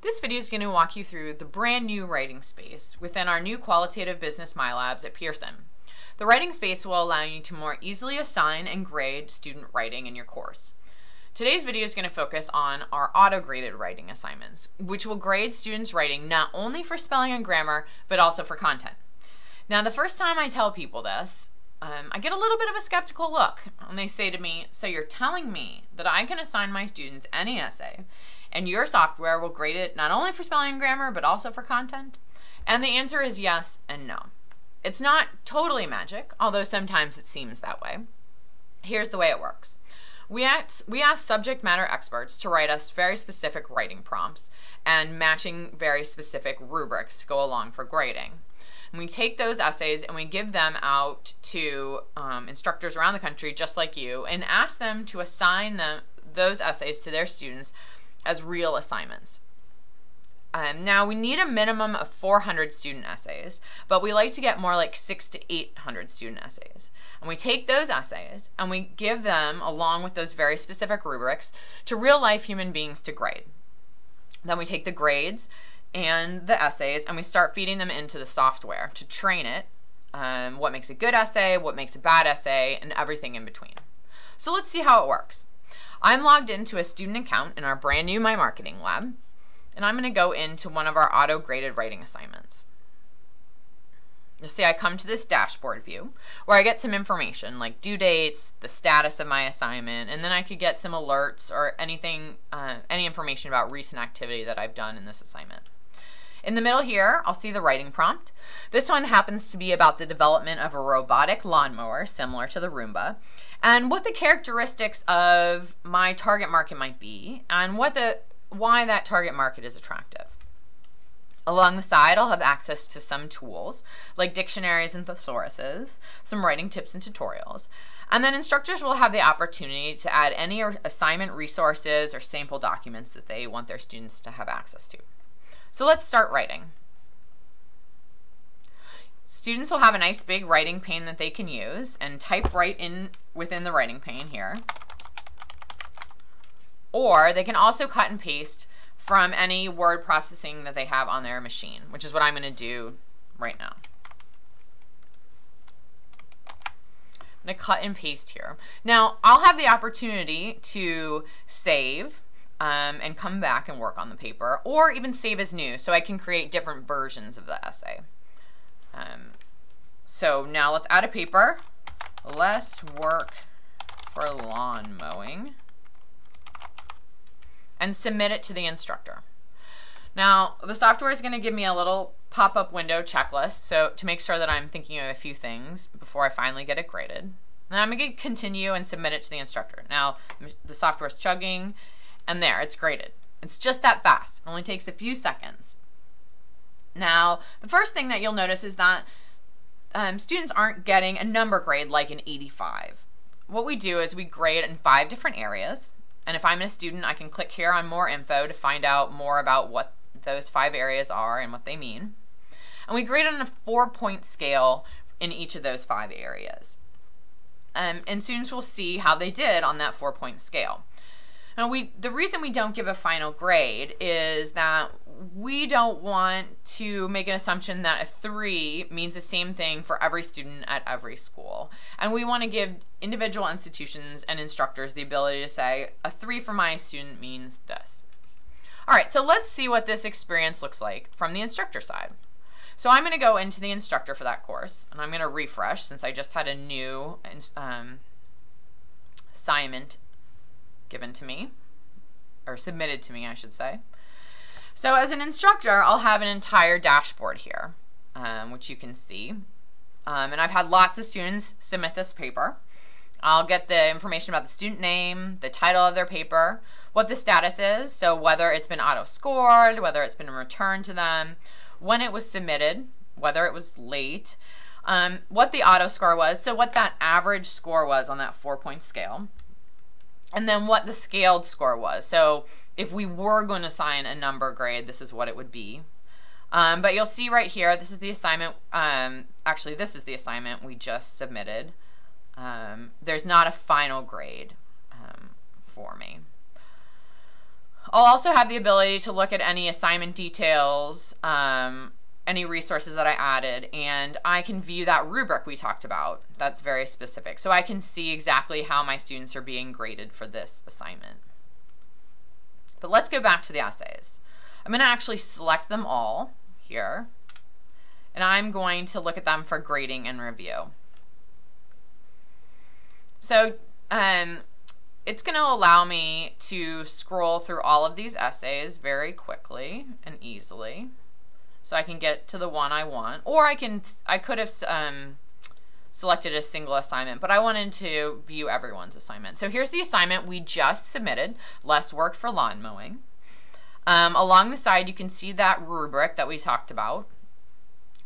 This video is going to walk you through the brand new writing space within our new qualitative business MyLabs at Pearson. The writing space will allow you to more easily assign and grade student writing in your course. Today's video is going to focus on our auto-graded writing assignments, which will grade students' writing not only for spelling and grammar, but also for content. Now, the first time I tell people this, I get a little bit of a skeptical look, and they say to me, so you're telling me that I can assign my students any essay, and your software will grade it not only for spelling and grammar, but also for content? And the answer is yes and no. It's not totally magic, although sometimes it seems that way. Here's the way it works. We ask subject matter experts to write us very specific writing prompts, and matching very specific rubrics go along for grading. And we take those essays and we give them out to instructors around the country just like you, and ask them to assign those essays to their students as real assignments. Now, we need a minimum of 400 student essays, but we like to get more like 600 to 800 student essays. And we take those essays and we give them, along with those very specific rubrics, to real-life human beings to grade. Then we take the grades and the essays and we start feeding them into the software to train it, what makes a good essay, what makes a bad essay, and everything in between. So let's see how it works. I'm logged into a student account in our brand new My Marketing Lab, and I'm going to go into one of our auto-graded writing assignments. You'll see I come to this dashboard view where I get some information like due dates, the status of my assignment, and then I could get some alerts or anything, any information about recent activity that I've done in this assignment. In the middle here, I'll see the writing prompt. This one happens to be about the development of a robotic lawnmower similar to the Roomba, and what the characteristics of my target market might be, and why that target market is attractive. Along the side, I'll have access to some tools like dictionaries and thesauruses, some writing tips and tutorials, and then instructors will have the opportunity to add any assignment resources or sample documents that they want their students to have access to. So let's start writing. Students will have a nice big writing pane that they can use and type right in within the writing pane here. Or they can also cut and paste from any word processing that they have on their machine, which is what I'm going to do right now. I'm going to cut and paste here. Now, I'll have the opportunity to save and come back and work on the paper, or even save as new so I can create different versions of the essay. So now let's add a paper. Less work for lawn mowing, and submit it to the instructor. Now, the software is going to give me a little pop-up window checklist, so to make sure that I'm thinking of a few things before I finally get it graded. And I'm going to continue and submit it to the instructor. Now, the software is chugging, and there, it's graded. It's just that fast. It only takes a few seconds. Now, the first thing that you'll notice is that students aren't getting a number grade like an 85. What we do is we grade in 5 different areas. And if I'm a student, I can click here on more info to find out more about what those 5 areas are and what they mean. And we grade on a 4-point scale in each of those 5 areas. And students will see how they did on that 4-point scale. Now, the reason we don't give a final grade is that we don't want to make an assumption that a 3 means the same thing for every student at every school. And we want to give individual institutions and instructors the ability to say, a 3 for my student means this. All right, so let's see what this experience looks like from the instructor side. So I'm going to go into the instructor for that course, and I'm going to refresh since I just had a new assignment given to me, or submitted to me, I should say. So as an instructor, I'll have an entire dashboard here, which you can see. And I've had lots of students submit this paper. I'll get the information about the student name, the title of their paper, what the status is, so whether it's been auto-scored, whether it's been returned to them, when it was submitted, whether it was late, what the auto-score was, so what that average score was on that 4-point scale, and then what the scaled score was. So if we were going to assign a number grade, this is what it would be. But you'll see right here, this is the assignment. Actually, this is the assignment we just submitted. There's not a final grade for me. I'll also have the ability to look at any assignment details, any resources that I added, and I can view that rubric we talked about. That's very specific. So I can see exactly how my students are being graded for this assignment. But let's go back to the essays. I'm going to actually select them all here, and I'm going to look at them for grading and review. So it's going to allow me to scroll through all of these essays very quickly and easily, so I can get to the one I want. Or I could have selected a single assignment, but I wanted to view everyone's assignment. So here's the assignment we just submitted, Less Work for Lawn Mowing. Along the side, you can see that rubric that we talked about.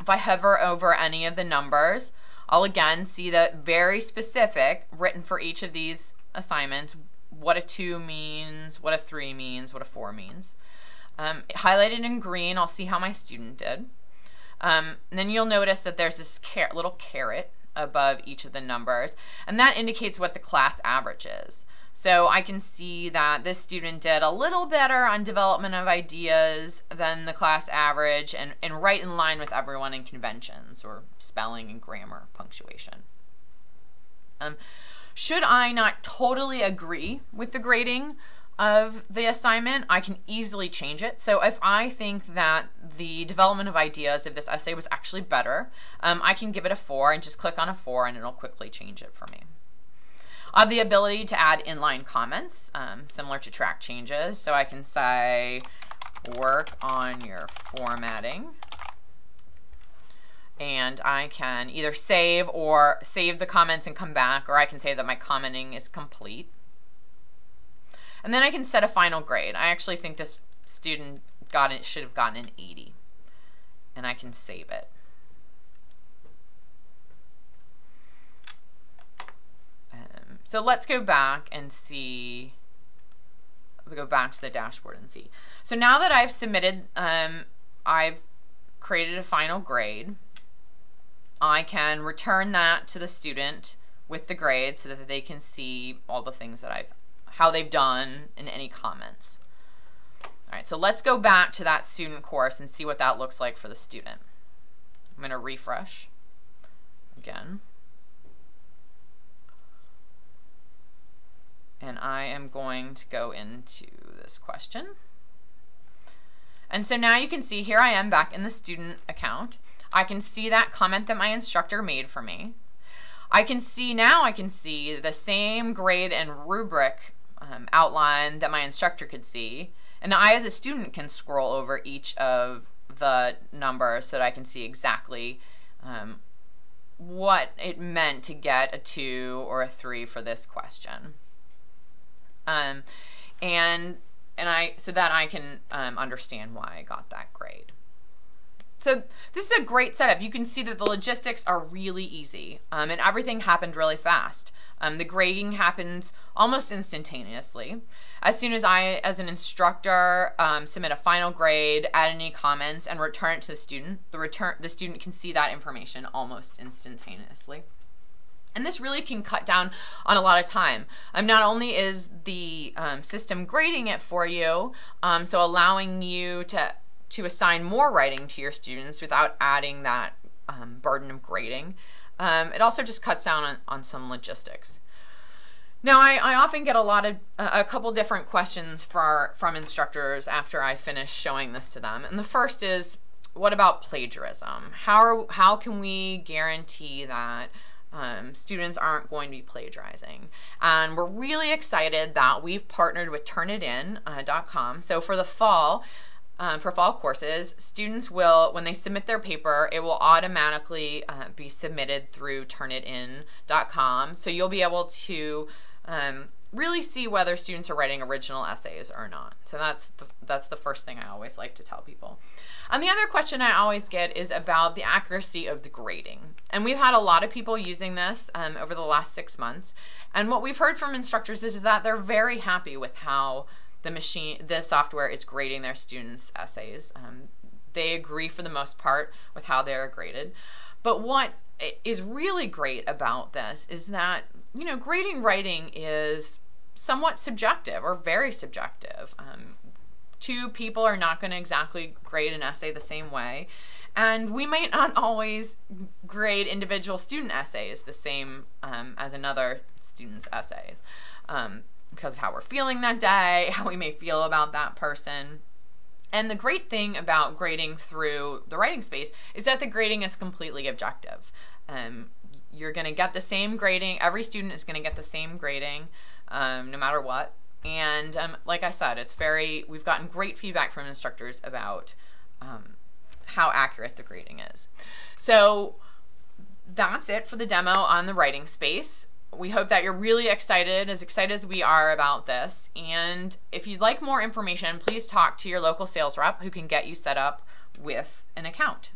If I hover over any of the numbers, I'll again see that very specific, written for each of these assignments, what a 2 means, what a 3 means, what a 4 means. Highlighted in green, I'll see how my student did. And then you'll notice that there's this little caret above each of the numbers, and that indicates what the class average is. So I can see that this student did a little better on development of ideas than the class average, and right in line with everyone in conventions, or spelling and grammar, punctuation. Should I not totally agree with the grading of the assignment, I can easily change it. So if I think that the development of ideas of this essay was actually better, I can give it a 4 and just click on a 4 and it'll quickly change it for me. I have the ability to add inline comments, similar to track changes. So I can say, work on your formatting. And I can either save the comments and come back, or I can say that my commenting is complete. And then I can set a final grade. I actually think this student should have gotten an 80. And I can save it. So let's go back and see. We'll go back to the dashboard and see. So now that I've submitted, I've created a final grade. I can return that to the student with the grade so that they can see all the things that how they've done and any comments. All right, so let's go back to that student course and see what that looks like for the student. I'm going to refresh again. And I am going to go into this question. And so now you can see here I am back in the student account. I can see that comment that my instructor made for me. I can see the same grade and rubric outline that my instructor could see. And I as a student can scroll over each of the numbers so that I can see exactly what it meant to get a 2 or a 3 for this question. So that I can understand why I got that grade. So this is a great setup. You can see that the logistics are really easy, and everything happened really fast. The grading happens almost instantaneously. As soon as I, as an instructor, submit a final grade, add any comments, and return it to the student, the student can see that information almost instantaneously. And this really can cut down on a lot of time. Not only is the system grading it for you, so allowing you to assign more writing to your students without adding that burden of grading, it also just cuts down on some logistics. Now, I often get a couple different questions from instructors after I finish showing this to them. And the first is, what about plagiarism? How can we guarantee that students aren't going to be plagiarizing? And we're really excited that we've partnered with Turnitin.com. So for the fall, for fall courses, students will, when they submit their paper, it will automatically be submitted through Turnitin.com. So you'll be able to really see whether students are writing original essays or not. So that's the first thing I always like to tell people. And the other question I always get is about the accuracy of the grading. And we've had a lot of people using this over the last 6 months. And what we've heard from instructors is that they're very happy with how the software is grading their students' essays. They agree for the most part with how they're graded. But what is really great about this is that, grading writing is somewhat subjective, or very subjective. Two people are not going to exactly grade an essay the same way. And we might not always grade individual student essays the same as another student's essays because of how we're feeling that day, how we may feel about that person. And the great thing about grading through the writing space is that the grading is completely objective. You're going to get the same grading. Every student is going to get the same grading no matter what. And like I said, we've gotten great feedback from instructors about how accurate the grading is. So that's it for the demo on the writing space. We hope that you're really excited as we are about this. And if you'd like more information, please talk to your local sales rep who can get you set up with an account.